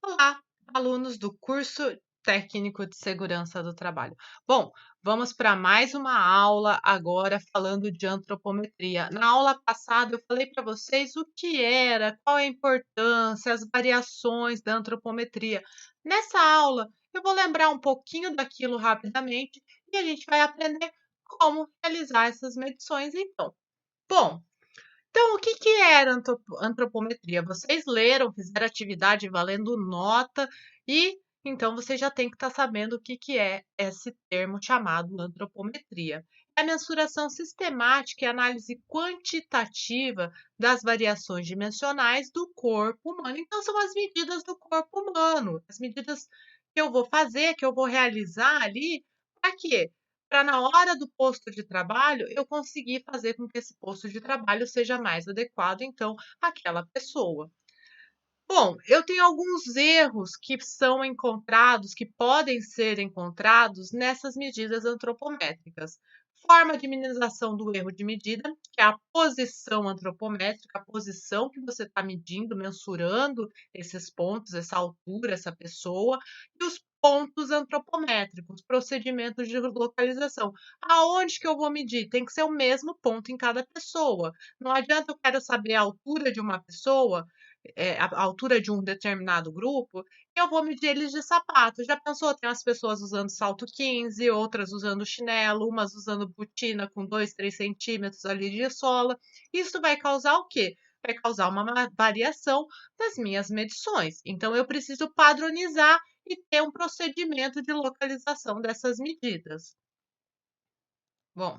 Olá, alunos do curso técnico de segurança do trabalho. Bom, vamos para mais uma aula agora falando de antropometria. Na aula passada eu falei para vocês o que era, qual é a importância, as variações da antropometria. Nessa aula eu vou lembrar um pouquinho daquilo rapidamente e a gente vai aprender como realizar essas medições então. Bom, então, o que que era antropometria? Vocês leram, fizeram atividade valendo nota e então você já tem que estar sabendo o que que é esse termo chamado antropometria. É a mensuração sistemática e análise quantitativa das variações dimensionais do corpo humano. Então, são as medidas do corpo humano, as medidas que eu vou fazer, que eu vou realizar ali, para quê? Para na hora do posto de trabalho, eu conseguir fazer com que esse posto de trabalho seja mais adequado, então, àquela pessoa. Bom, eu tenho alguns erros que são encontrados, que podem ser encontrados nessas medidas antropométricas. Forma de minimização do erro de medida, que é a posição antropométrica, a posição que você está medindo, mensurando esses pontos, essa altura, essa pessoa, e os pontos antropométricos, procedimentos de localização. Aonde que eu vou medir? Tem que ser o mesmo ponto em cada pessoa. Não adianta eu quero saber a altura de uma pessoa, a altura de um determinado grupo, eu vou medir eles de sapato. Já pensou? Tem as pessoas usando salto 15, outras usando chinelo, umas usando botina com 2, 3 centímetros ali de sola. Isso vai causar o quê? Vai causar uma variação das minhas medições. Então, eu preciso padronizar e ter um procedimento de localização dessas medidas. Bom,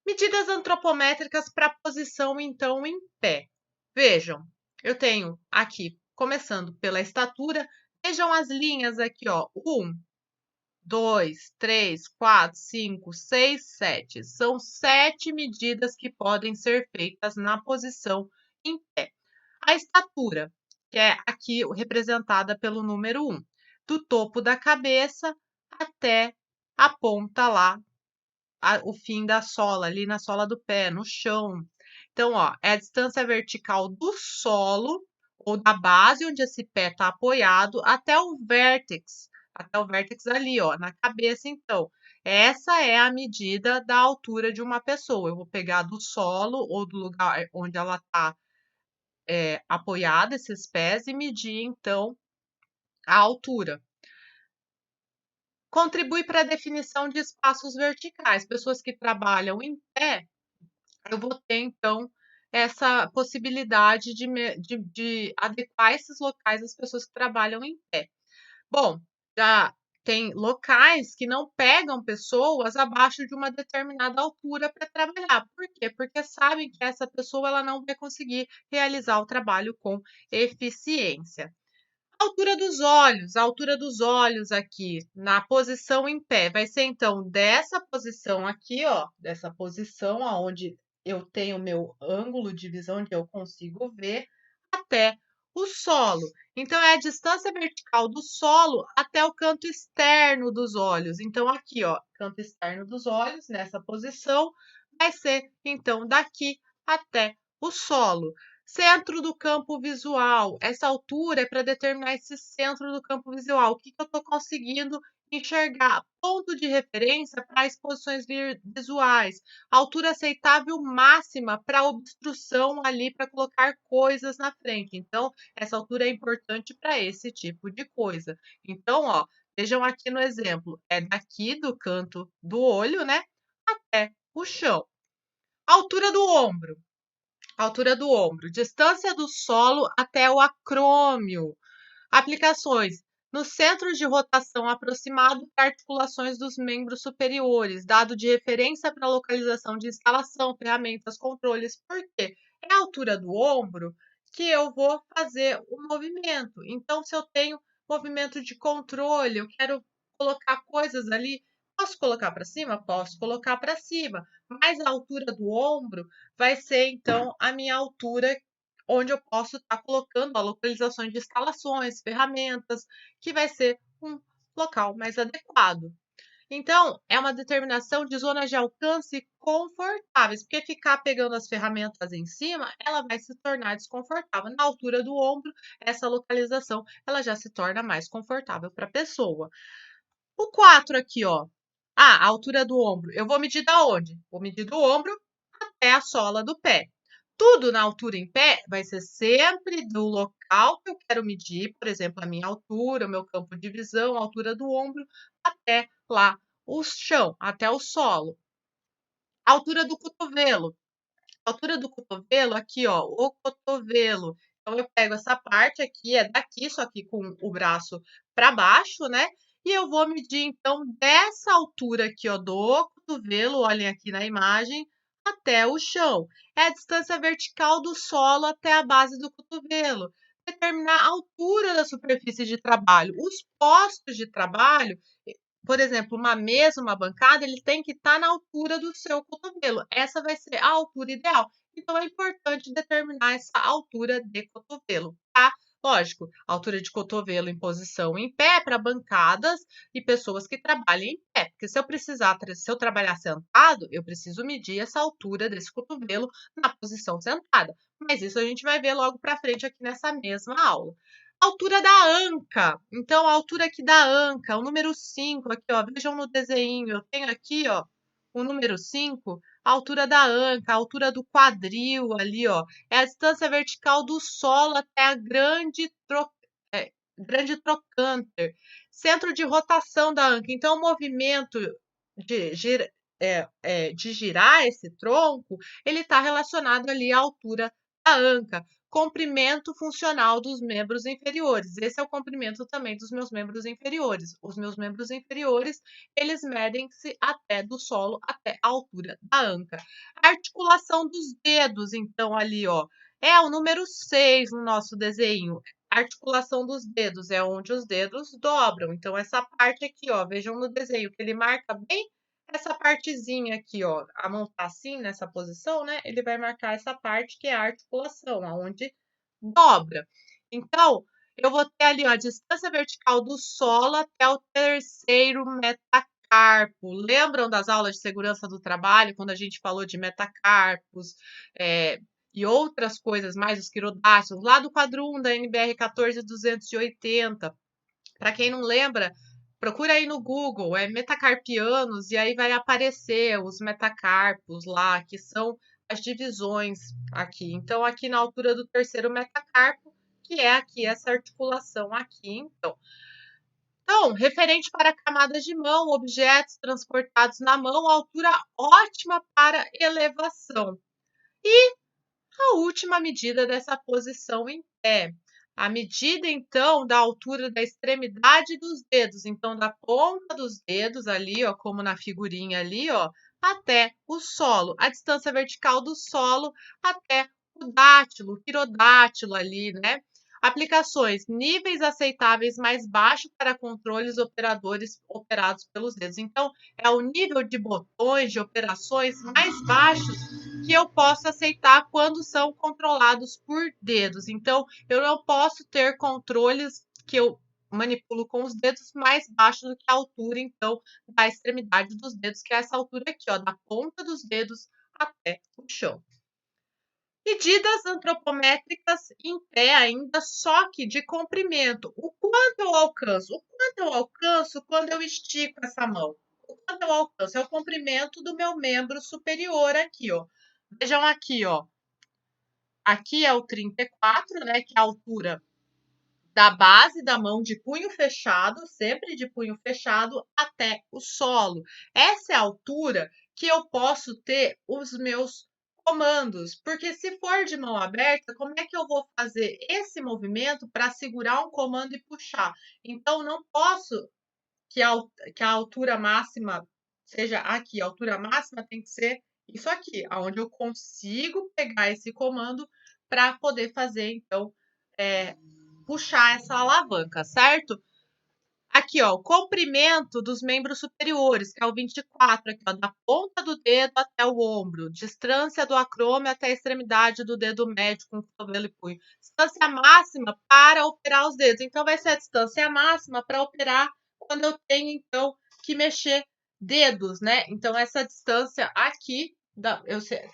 medidas antropométricas para posição, então, em pé. Vejam, eu tenho aqui, começando pela estatura, vejam as linhas aqui, ó. 1, 2, 3, 4, 5, 6, 7. São 7 medidas que podem ser feitas na posição em pé. A estatura, que é aqui representada pelo número 1, do topo da cabeça até a ponta lá, o fim da sola, ali na sola do pé, no chão. Então, ó, é a distância vertical do solo ou da base onde esse pé está apoiado até o vértex ali, ó, na cabeça. Então, essa é a medida da altura de uma pessoa. Eu vou pegar do solo ou do lugar onde ela está apoiada, esses pés, e medir, então, a altura. Contribui para a definição de espaços verticais. Pessoas que trabalham em pé, eu vou ter, então, essa possibilidade de adequar esses locais às pessoas que trabalham em pé. Bom, já tem locais que não pegam pessoas abaixo de uma determinada altura para trabalhar. Por quê? Porque sabem que essa pessoa ela não vai conseguir realizar o trabalho com eficiência. A altura dos olhos aqui, na posição em pé, vai ser então dessa posição aqui, ó, dessa posição aonde eu tenho o meu ângulo de visão, onde eu consigo ver, até o solo. Então, é a distância vertical do solo até o canto externo dos olhos. Então, aqui, ó, canto externo dos olhos, nessa posição, vai ser então daqui até o solo. Centro do campo visual. Essa altura é para determinar esse centro do campo visual. O que que eu estou conseguindo enxergar? Ponto de referência para exposições visuais. Altura aceitável máxima para obstrução ali, para colocar coisas na frente. Então, essa altura é importante para esse tipo de coisa. Então, ó, vejam aqui no exemplo. É daqui do canto do olho, né, até o chão. Altura do ombro. Altura do ombro, distância do solo até o acrômio. Aplicações: no centro de rotação aproximado para articulações dos membros superiores, dado de referência para localização de instalação, ferramentas, controles. Por quê? É a altura do ombro que eu vou fazer o movimento. Então, se eu tenho movimento de controle, eu quero colocar coisas ali, posso colocar para cima? Posso colocar para cima, mas a altura do ombro vai ser, então, a minha altura onde eu posso estar colocando a localização de instalações, ferramentas, que vai ser um local mais adequado. Então, é uma determinação de zonas de alcance confortáveis, porque ficar pegando as ferramentas em cima, ela vai se tornar desconfortável. Na altura do ombro, essa localização, ela já se torna mais confortável para a pessoa. O 4 aqui, ó. Ah, a altura do ombro. Eu vou medir da onde? Vou medir do ombro até a sola do pé. Tudo na altura em pé vai ser sempre do local que eu quero medir, por exemplo, a minha altura, o meu campo de visão, a altura do ombro, até lá o chão, até o solo. A altura do cotovelo. A altura do cotovelo, aqui, ó, o cotovelo. Então, eu pego essa parte aqui, é daqui, só que com o braço para baixo, né? E eu vou medir, então, dessa altura aqui, ó, do cotovelo, olhem aqui na imagem, até o chão. É a distância vertical do solo até a base do cotovelo. Determinar a altura da superfície de trabalho. Os postos de trabalho, por exemplo, uma mesa, uma bancada, ele tem que estar na altura do seu cotovelo. Essa vai ser a altura ideal. Então, é importante determinar essa altura de cotovelo, tá? Lógico, altura de cotovelo em posição em pé para bancadas e pessoas que trabalhem em pé. Porque se eu trabalhar sentado, eu preciso medir essa altura desse cotovelo na posição sentada. Mas isso a gente vai ver logo para frente aqui nessa mesma aula. Altura da anca. Então, a altura aqui da anca, o número 5 aqui, ó, vejam no desenho, eu tenho aqui, ó, o número 5, a altura da anca, a altura do quadril ali, ó, é a distância vertical do solo até a grande trocânter. Centro de rotação da anca. Então, o movimento de, de girar esse tronco, ele está relacionado ali à altura da anca. Comprimento funcional dos membros inferiores. Esse é o comprimento também dos meus membros inferiores. Os meus membros inferiores, eles medem-se até do solo, até a altura da anca. Articulação dos dedos, então, ali, ó, é o número 6 no nosso desenho. Articulação dos dedos é onde os dedos dobram. Então, essa parte aqui, ó, vejam no desenho que ele marca bem essa partezinha aqui, ó, a mão tá assim nessa posição, né? Ele vai marcar essa parte que é a articulação, aonde dobra. Então, eu vou ter ali, ó, a distância vertical do solo até o terceiro metacarpo. Lembram das aulas de segurança do trabalho, quando a gente falou de metacarpos, e outras coisas mais, os quirodáctilos, lá do quadro 1 da NBR 14280. Para quem não lembra, procura aí no Google, é metacarpianos, e aí vai aparecer os metacarpos lá, que são as divisões aqui. Então, aqui na altura do terceiro metacarpo, que é aqui essa articulação aqui, então. Então, referente para camadas de mão, objetos transportados na mão, altura ótima para elevação. E a última medida dessa posição em pé. A medida, então, da altura da extremidade dos dedos, então da ponta dos dedos ali, ó, como na figurinha ali, ó, até o solo, a distância vertical do solo até o dátilo, o quirodátilo ali, né? Aplicações: níveis aceitáveis mais baixos para controles operadores operados pelos dedos. Então, é o nível de botões, de operações mais baixos que eu posso aceitar quando são controlados por dedos. Então, eu não posso ter controles que eu manipulo com os dedos mais baixos do que a altura, então, da extremidade dos dedos, que é essa altura aqui, ó, da ponta dos dedos até o chão. Medidas antropométricas em pé ainda, só que de comprimento. O quanto eu alcanço? O quanto eu alcanço quando eu estico essa mão? O quanto eu alcanço? É o comprimento do meu membro superior aqui, ó. Vejam aqui, ó. Aqui é o 34, né, que é a altura da base da mão de punho fechado, sempre de punho fechado, até o solo. Essa é a altura que eu posso ter os meus comandos, porque se for de mão aberta, como é que eu vou fazer esse movimento para segurar um comando e puxar? Então, não posso que a altura máxima seja aqui, a altura máxima tem que ser isso aqui, aonde eu consigo pegar esse comando para poder fazer, então, puxar essa alavanca, certo? Aqui, ó, o comprimento dos membros superiores, que é o 24, aqui, ó, da ponta do dedo até o ombro, distância do acrômio até a extremidade do dedo médio com cotovelo e punho. Distância máxima para operar os dedos. Então, vai ser a distância máxima para operar quando eu tenho, então, que mexer dedos, né? Então, essa distância aqui,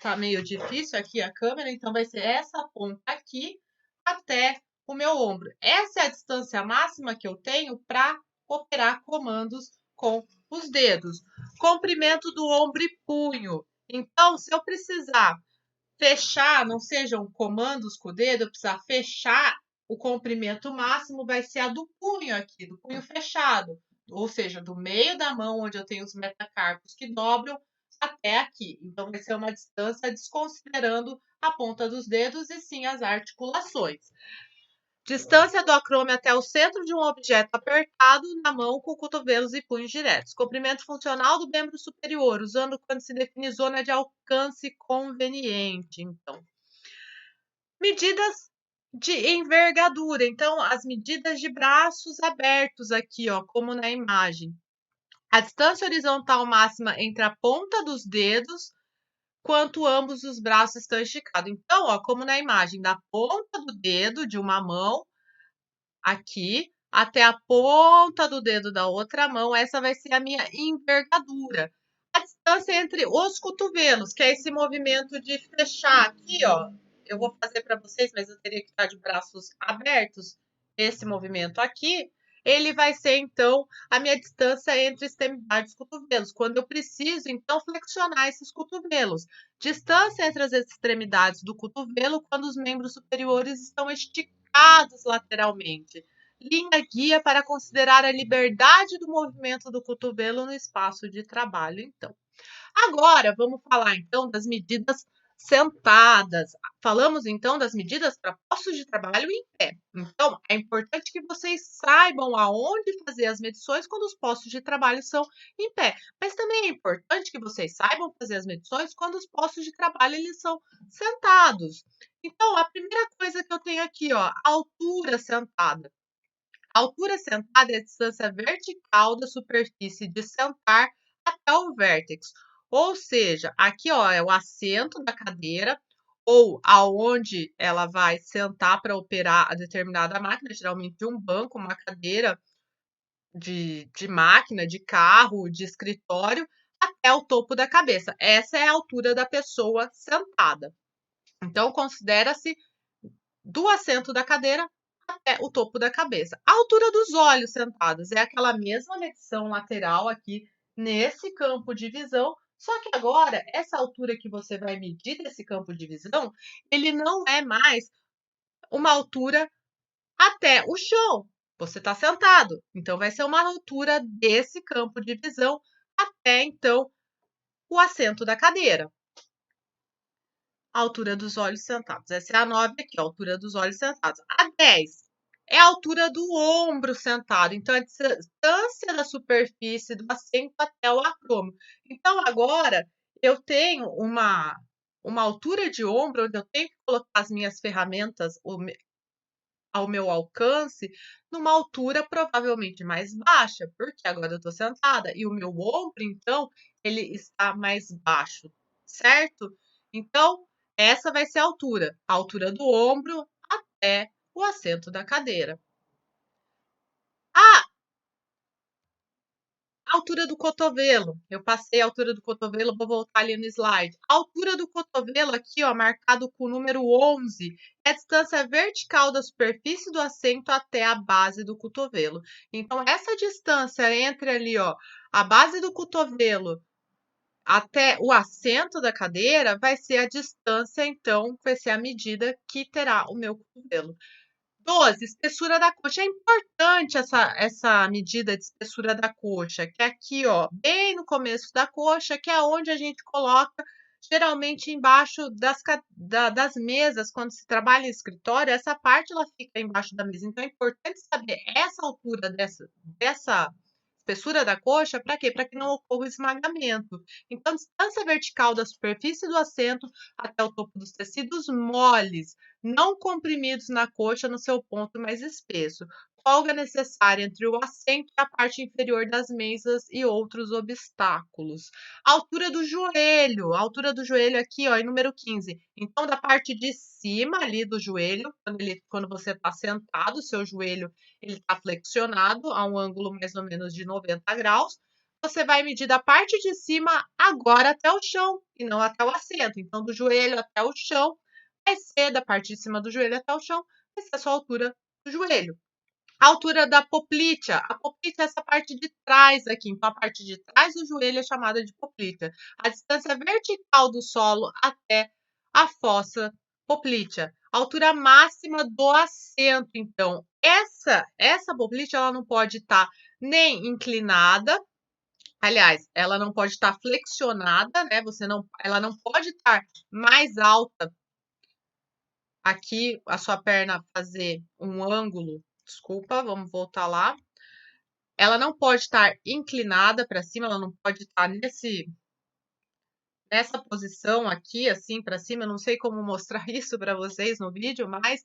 tá meio difícil aqui a câmera, então vai ser essa ponta aqui até o meu ombro. Essa é a distância máxima que eu tenho para operar comandos com os dedos. Comprimento do ombro e punho. Então, se eu precisar fechar, não sejam comandos com o dedo, eu precisar fechar, o comprimento máximo vai ser a do punho aqui, do punho fechado. Ou seja, do meio da mão, onde eu tenho os metacarpos que dobram, até aqui. Então, vai ser uma distância desconsiderando a ponta dos dedos e sim as articulações. Distância do acrômio até o centro de um objeto apertado na mão com cotovelos e punhos diretos. Comprimento funcional do membro superior, usando quando se define zona de alcance conveniente. Então, medidas de envergadura. Então, as medidas de braços abertos aqui, ó, como na imagem. A distância horizontal máxima entre a ponta dos dedos quanto ambos os braços estão esticados. Então, ó, como na imagem, da ponta do dedo de uma mão aqui até a ponta do dedo da outra mão, essa vai ser a minha envergadura. A distância entre os cotovelos, que é esse movimento de fechar aqui, ó. Eu vou fazer para vocês, mas eu teria que estar de braços abertos. Esse movimento aqui, ele vai ser, então, a minha distância entre a extremidade dos cotovelos. Quando eu preciso, então, flexionar esses cotovelos. Distância entre as extremidades do cotovelo quando os membros superiores estão esticados lateralmente. Linha guia para considerar a liberdade do movimento do cotovelo no espaço de trabalho, então. Agora, vamos falar, então, das medidas sentadas. Falamos, então, das medidas para postos de trabalho em pé. Então, é importante que vocês saibam aonde fazer as medições quando os postos de trabalho são em pé. Mas também é importante que vocês saibam fazer as medições quando os postos de trabalho eles são sentados. Então, a primeira coisa que eu tenho aqui, ó, altura sentada. A altura sentada é a distância vertical da superfície de sentar até o vértex. Ou seja, aqui ó, é o assento da cadeira ou aonde ela vai sentar para operar a determinada máquina, geralmente um banco, uma cadeira de máquina, de carro, de escritório, até o topo da cabeça. Essa é a altura da pessoa sentada. Então, considera-se do assento da cadeira até o topo da cabeça. A altura dos olhos sentados é aquela mesma medição lateral aqui nesse campo de visão, só que agora essa altura que você vai medir desse campo de visão, ele não é mais uma altura até o chão. Você está sentado, então vai ser uma altura desse campo de visão até então o assento da cadeira. A altura dos olhos sentados. Essa é a 9 aqui, a altura dos olhos sentados. A 10 é a altura do ombro sentado. Então, a distância da superfície do assento até o acrômio. Então, agora, eu tenho uma altura de ombro onde eu tenho que colocar as minhas ferramentas ao meu alcance, numa altura provavelmente mais baixa, porque agora eu estou sentada e o meu ombro, então, ele está mais baixo, certo? Então, essa vai ser a altura do ombro até o assento da cadeira. Ah, altura do cotovelo. Eu passei a altura do cotovelo, vou voltar ali no slide. A altura do cotovelo aqui, ó, marcado com o número 11, é a distância vertical da superfície do assento até a base do cotovelo. Então, essa distância entre ali, ó, a base do cotovelo até o assento da cadeira vai ser a distância, então, vai ser a medida que terá o meu cotovelo. 12, espessura da coxa. É importante essa medida de espessura da coxa, que é aqui, ó, bem no começo da coxa, que é onde a gente coloca, geralmente embaixo das mesas, quando se trabalha em escritório, essa parte ela fica embaixo da mesa. Então é importante saber essa altura dessa espessura da coxa, para quê? Para que não ocorra o esmagamento. Então, distância vertical da superfície do assento até o topo dos tecidos moles, não comprimidos na coxa no seu ponto mais espesso. Folga necessária entre o assento e a parte inferior das mesas e outros obstáculos. A altura do joelho aqui, ó, em número 15. Então, da parte de cima ali do joelho, quando você está sentado, o seu joelho ele está flexionado a um ângulo mais ou menos de 90 graus. você vai medir da parte de cima agora até o chão e não até o assento. Então, do joelho até o chão vai ser da parte de cima do joelho até o chão, vai ser a sua altura do joelho. A altura da poplítea. A poplítea é essa parte de trás aqui. Então, a parte de trás do joelho é chamada de poplítea. A distância vertical do solo até a fossa poplítea. A altura máxima do assento. Então, essa poplítea ela não pode estar nem inclinada. Aliás, ela não pode estar flexionada, né? Ela não pode estar mais alta aqui, a sua perna fazer um ângulo. Desculpa, vamos voltar lá. Ela não pode estar inclinada para cima, ela não pode estar nessa posição aqui, assim, para cima. Eu não sei como mostrar isso para vocês no vídeo, mas.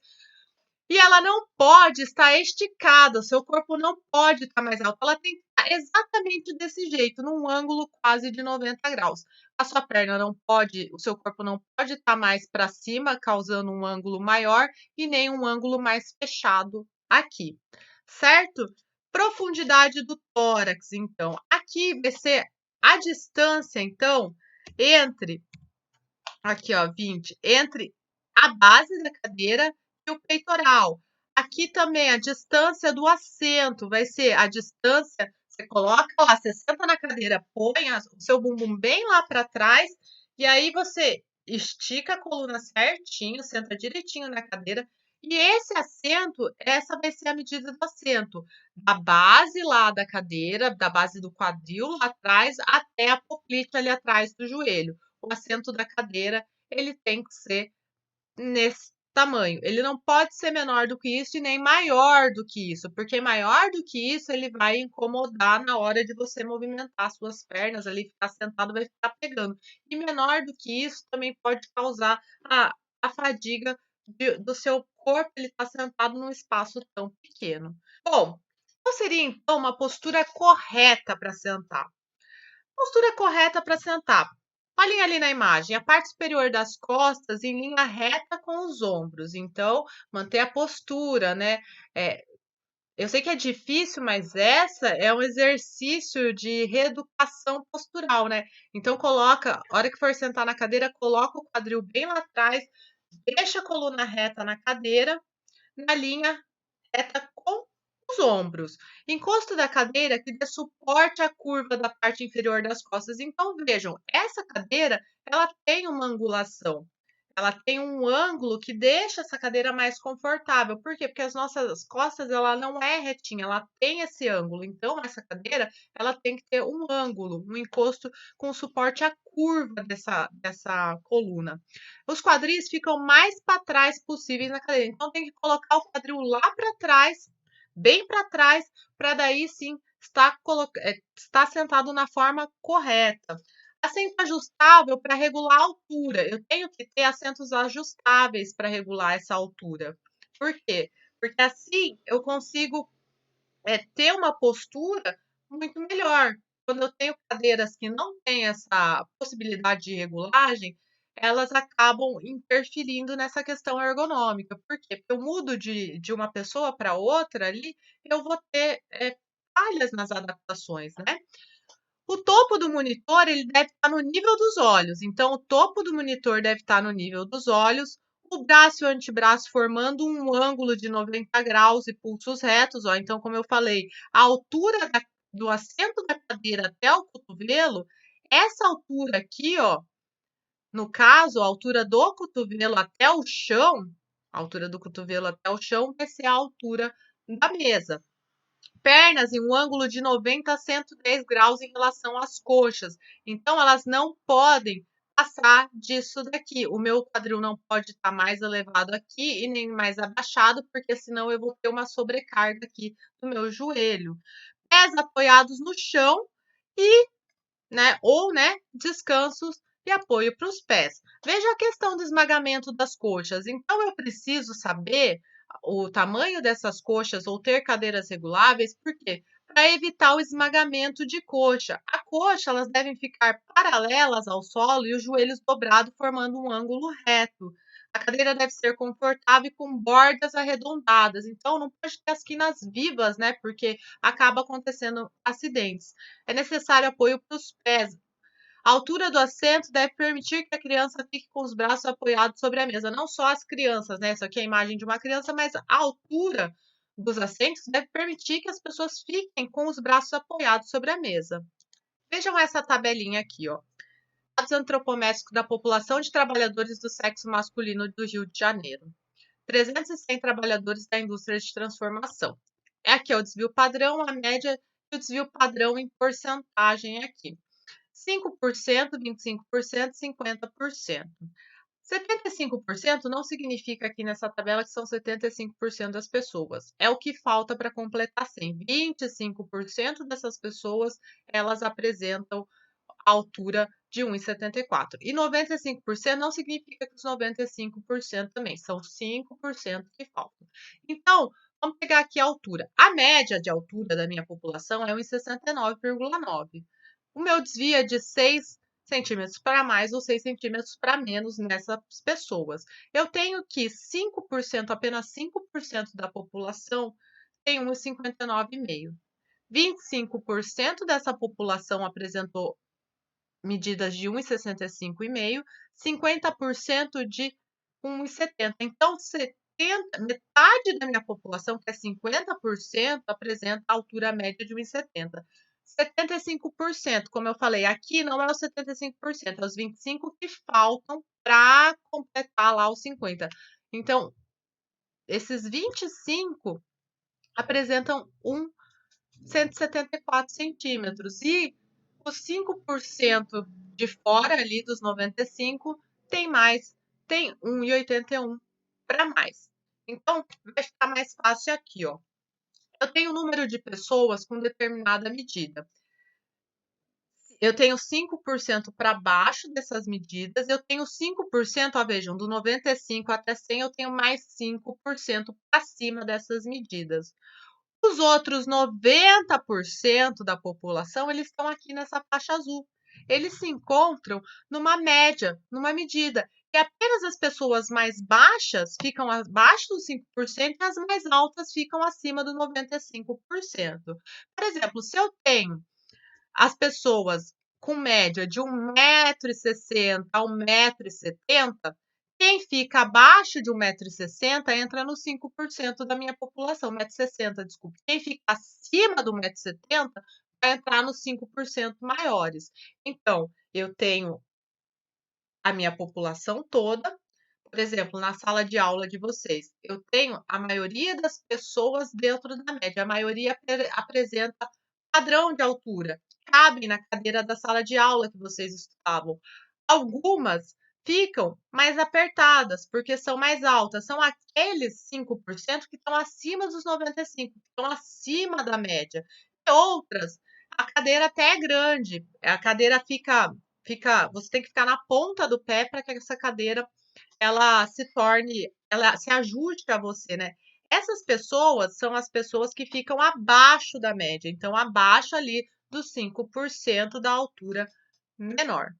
E ela não pode estar esticada, o seu corpo não pode estar mais alto. Ela tem que estar exatamente desse jeito, num ângulo quase de 90 graus. A sua perna não pode, o seu corpo não pode estar mais para cima, causando um ângulo maior, e nem um ângulo mais fechado aqui, certo? Profundidade do tórax, então. Aqui vai ser a distância, então, entre, aqui ó, 20, entre a base da cadeira e o peitoral. Aqui também a distância do assento vai ser a distância, você coloca lá, você senta na cadeira, põe o seu bumbum bem lá para trás, e aí você estica a coluna certinho, senta direitinho na cadeira, e esse assento, essa vai ser a medida do assento, da base lá da cadeira, da base do quadril lá atrás, até a poplite ali atrás do joelho. O assento da cadeira, ele tem que ser nesse tamanho. Ele não pode ser menor do que isso e nem maior do que isso, porque maior do que isso ele vai incomodar na hora de você movimentar suas pernas ali, ficar sentado vai ficar pegando. E menor do que isso também pode causar a fadiga do seu corpo, ele está sentado num espaço tão pequeno. Bom, qual seria então uma postura correta para sentar? Postura correta para sentar. Olhem ali na imagem, a parte superior das costas em linha reta com os ombros. Então, manter a postura, né? Eu sei que é difícil, mas essa é um exercício de reeducação postural, né? Então, coloca, a hora que for sentar na cadeira, coloca o quadril bem lá atrás, deixa a coluna reta na cadeira, na linha reta com os ombros. Encosto da cadeira que dê suporte à curva da parte inferior das costas. Então, vejam, essa cadeira, ela tem uma angulação. Ela tem um ângulo que deixa essa cadeira mais confortável. Por quê? Porque as nossas costas, ela não é retinha, ela tem esse ângulo. Então, essa cadeira, ela tem que ter um ângulo, um encosto com suporte à curva dessa coluna. Os quadris ficam mais para trás possíveis na cadeira. Então, tem que colocar o quadril lá para trás, bem para trás, para daí sim estar sentado na forma correta. Assento ajustável para regular a altura. Eu tenho que ter assentos ajustáveis para regular essa altura. Por quê? Porque assim eu consigo ter uma postura muito melhor. Quando eu tenho cadeiras que não têm essa possibilidade de regulagem, elas acabam interferindo nessa questão ergonômica. Por quê? Porque eu mudo de uma pessoa para outra ali, eu vou ter falhas nas adaptações, né? O topo do monitor ele deve estar no nível dos olhos. Então, o topo do monitor deve estar no nível dos olhos, o braço e o antebraço formando um ângulo de 90 graus e pulsos retos. Ó. Então, como eu falei, a altura do assento da cadeira até o cotovelo, essa altura aqui, ó, no caso, a altura do cotovelo até o chão, a altura do cotovelo até o chão vai ser a altura da mesa. Pernas em um ângulo de 90 a 110 graus em relação às coxas. Então, elas não podem passar disso daqui. O meu quadril não pode estar mais elevado aqui e nem mais abaixado, porque senão eu vou ter uma sobrecarga aqui do meu joelho. Pés apoiados no chão e, descansos e apoio para os pés. Veja a questão do esmagamento das coxas. Então, eu preciso saber o tamanho dessas coxas ou ter cadeiras reguláveis, por quê? Para evitar o esmagamento de coxa. A coxa, elas devem ficar paralelas ao solo e os joelhos dobrados, formando um ângulo reto. A cadeira deve ser confortável e com bordas arredondadas, então não pode ter as quinas vivas, né, porque acaba acontecendo acidentes. É necessário apoio para os pés. A altura do assento deve permitir que a criança fique com os braços apoiados sobre a mesa. Não só as crianças, né? Isso aqui é a imagem de uma criança, mas a altura dos assentos deve permitir que as pessoas fiquem com os braços apoiados sobre a mesa. Vejam essa tabelinha aqui, ó. Dados antropométricos da população de trabalhadores do sexo masculino do Rio de Janeiro. 300 trabalhadores da indústria de transformação. Aqui é o desvio padrão, a média e o desvio padrão em porcentagem aqui. 5%, 25%, 50%. 75% não significa aqui nessa tabela que são 75% das pessoas. É o que falta para completar 100. 25% dessas pessoas, elas apresentam a altura de 1,74. E 95% não significa que os 95% também, são 5% que faltam. Então, vamos pegar aqui a altura. A média de altura da minha população é 1,69,9. O meu desvio é de 6 centímetros para mais ou 6 centímetros para menos nessas pessoas. Eu tenho que 5%, apenas 5% da população tem 1,59,5. 25% dessa população apresentou medidas de 1,65,5, 50% de 1,70. Então, metade da minha população, que é 50%, apresenta a altura média de 1,70. 75%, como eu falei, aqui não é os 75%, é os 25% que faltam para completar lá os 50%. Então, esses 25% apresentam 174 centímetros. E os 5% de fora ali dos 95 tem mais, tem 1,81 para mais. Então, vai ficar mais fácil aqui, ó. Eu tenho um número de pessoas com determinada medida. Eu tenho 5% para baixo dessas medidas, eu tenho 5%, ó, vejam, do 95 até 100, eu tenho mais 5% para cima dessas medidas. Os outros 90% da população, eles estão aqui nessa faixa azul. Eles se encontram numa média, numa medida. E apenas as pessoas mais baixas ficam abaixo dos 5% e as mais altas ficam acima do 95%. Por exemplo, se eu tenho as pessoas com média de 1,60 m a 1,70 m, quem fica abaixo de 1,60 m entra nos 5% da minha população, 1,60 m, desculpe. Quem fica acima do 1,70 m vai entrar nos 5% maiores. Então, eu tenho a minha população toda, por exemplo, na sala de aula de vocês, eu tenho a maioria das pessoas dentro da média, a maioria apresenta padrão de altura, cabem na cadeira da sala de aula que vocês estudavam. Algumas ficam mais apertadas, porque são mais altas, são aqueles 5% que estão acima dos 95%, que estão acima da média. E outras, a cadeira até é grande, a cadeira você tem que ficar na ponta do pé para que essa cadeira ela se ajuste a você, né? Essas pessoas são as pessoas que ficam abaixo da média, então abaixo ali dos 5% da altura menor.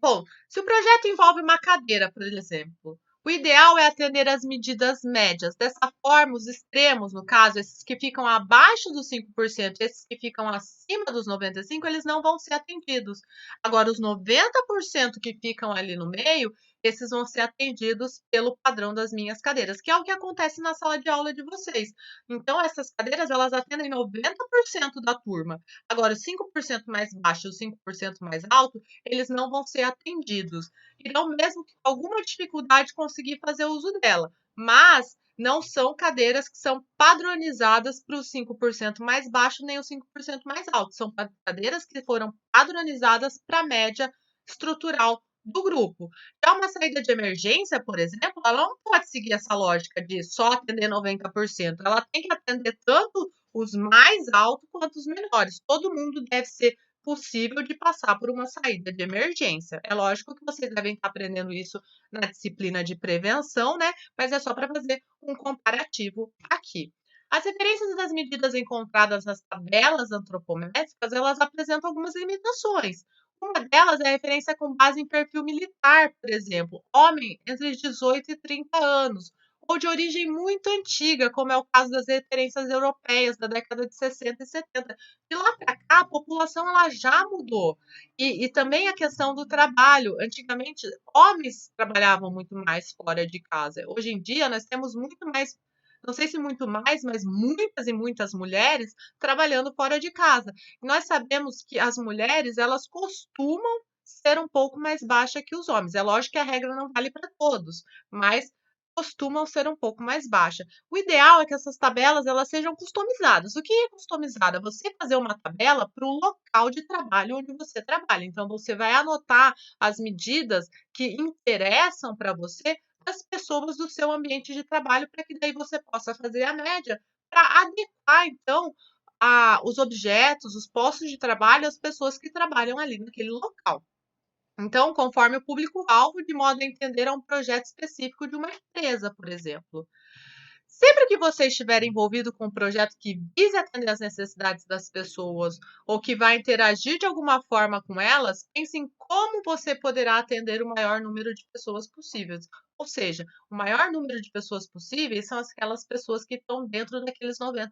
Bom, se o projeto envolve uma cadeira, por exemplo, o ideal é atender às medidas médias. Dessa forma, os extremos, no caso, esses que ficam abaixo dos 5%, esses que ficam acima dos 95%, eles não vão ser atendidos. Agora, os 90% que ficam ali no meio, esses vão ser atendidos pelo padrão das minhas cadeiras, que é o que acontece na sala de aula de vocês. Então, essas cadeiras, elas atendem 90% da turma. Agora, os 5% mais baixo e os 5% mais alto, eles não vão ser atendidos. Irão mesmo que com alguma dificuldade conseguir fazer uso dela, mas não são cadeiras que são padronizadas para os 5% mais baixo nem os 5% mais alto. São cadeiras que foram padronizadas para a média estrutural do grupo. Já uma saída de emergência, por exemplo, ela não pode seguir essa lógica de só atender 90%. Ela tem que atender tanto os mais altos quanto os menores. Todo mundo deve ser possível de passar por uma saída de emergência. É lógico que vocês devem estar aprendendo isso na disciplina de prevenção, né? Mas é só para fazer um comparativo aqui. As referências das medidas encontradas nas tabelas antropométricas, elas apresentam algumas limitações. Uma delas é a referência com base em perfil militar, por exemplo, homem entre 18 e 30 anos, ou de origem muito antiga, como é o caso das referências europeias da década de 60 e 70. De lá para cá, a população ela já mudou. E também a questão do trabalho. Antigamente, homens trabalhavam muito mais fora de casa. Hoje em dia, nós temos muito mais, não sei se muito mais, mas muitas e muitas mulheres trabalhando fora de casa. Nós sabemos que as mulheres, elas costumam ser um pouco mais baixa que os homens. É lógico que a regra não vale para todos, mas costumam ser um pouco mais baixa. O ideal é que essas tabelas elas sejam customizadas. O que é customizada? Você fazer uma tabela para o local de trabalho onde você trabalha. Então, você vai anotar as medidas que interessam para você das pessoas do seu ambiente de trabalho, para que daí você possa fazer a média para adequar, então, os objetos, os postos de trabalho, as pessoas que trabalham ali naquele local. Então, conforme o público-alvo, de modo a entender a um projeto específico de uma empresa, por exemplo. Sempre que você estiver envolvido com um projeto que vise atender às necessidades das pessoas ou que vai interagir de alguma forma com elas, pense em como você poderá atender o maior número de pessoas possíveis. Ou seja, o maior número de pessoas possíveis são aquelas pessoas que estão dentro daqueles 90%,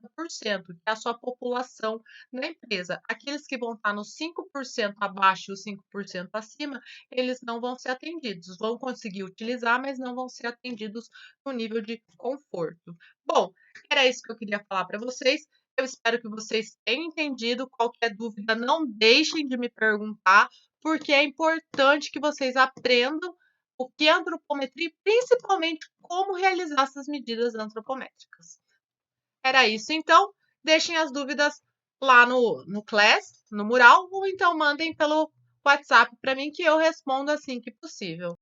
que é a sua população na empresa. Aqueles que vão estar nos 5% abaixo e os 5% acima, eles não vão ser atendidos. Vão conseguir utilizar, mas não vão ser atendidos no nível de conforto. Bom, era isso que eu queria falar para vocês. Eu espero que vocês tenham entendido. Qualquer dúvida, não deixem de me perguntar, porque é importante que vocês aprendam o que é antropometria e principalmente como realizar essas medidas antropométricas. Era isso, então. Deixem as dúvidas lá no Class, no mural, ou então mandem pelo WhatsApp para mim que eu respondo assim que possível.